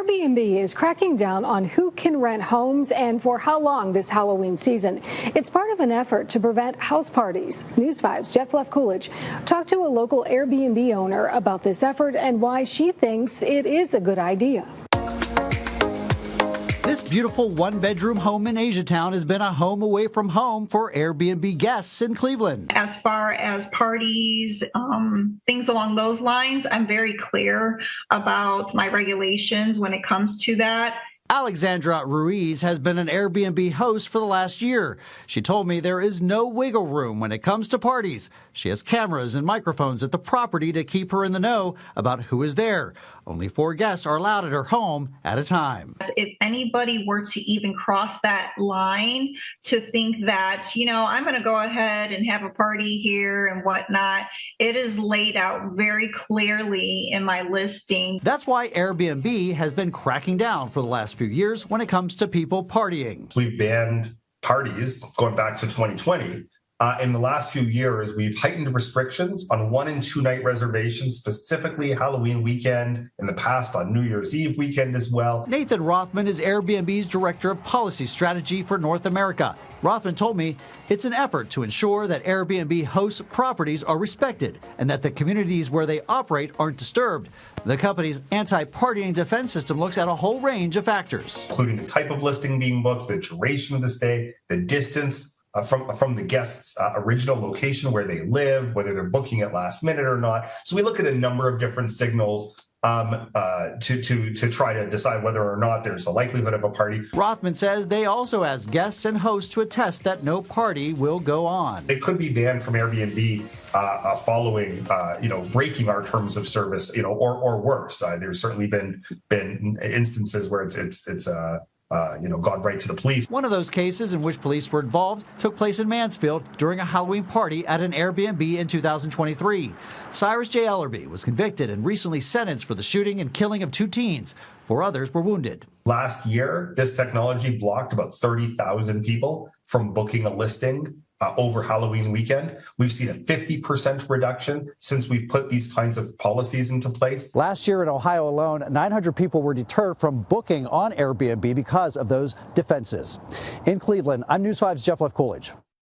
Airbnb is cracking down on who can rent homes and for how long this Halloween season. It's part of an effort to prevent house parties. News 5's Jeff Coolidge talked to a local Airbnb owner about this effort and why she thinks it is a good idea. This beautiful one-bedroom home in Asiatown has been a home away from home for Airbnb guests in Cleveland. As far as parties, things along those lines, I'm very clear about my regulations when it comes to that. Alexandra Ruiz has been an Airbnb host for the last year. She told me there is no wiggle room when it comes to parties. She has cameras and microphones at the property to keep her in the know about who is there. Only 4 guests are allowed at her home at a time. If anybody were to even cross that line to think that, I'm going to go ahead and have a party here and whatnot, it is laid out very clearly in my listing. That's why Airbnb has been cracking down for the last few years when it comes to people partying. We've banned parties going back to 2020. In the last few years, we've heightened restrictions on 1- and 2-night reservations, specifically Halloween weekend, in the past on New Year's Eve weekend as well. Nathan Rothman is Airbnb's Director of Policy Strategy for North America. Rothman told me it's an effort to ensure that Airbnb hosts properties are respected and that the communities where they operate aren't disturbed. The company's anti-partying defense system looks at a whole range of factors, including the type of listing being booked, the duration of the stay, the distance from the guest's original location where they live, whether they're booking it last minute or not. So we look at a number of different signals to try to decide whether or not there's a likelihood of a party. Rothman says they also ask guests and hosts to attest that no party will go on. It could be banned from Airbnb following, breaking our terms of service, or worse. There's certainly been instances where it's gone right to the police. One of those cases in which police were involved took place in Mansfield during a Halloween party at an Airbnb in 2023. Cyrus J. Ellerby was convicted and recently sentenced for the shooting and killing of 2 teens. 4 others were wounded. Last year, this technology blocked about 30,000 people from booking a listing over Halloween weekend. We've seen a 50% reduction since we've put these kinds of policies into place. Last year in Ohio alone, 900 people were deterred from booking on Airbnb because of those defenses. In Cleveland, I'm News 5's Jeff Coolidge.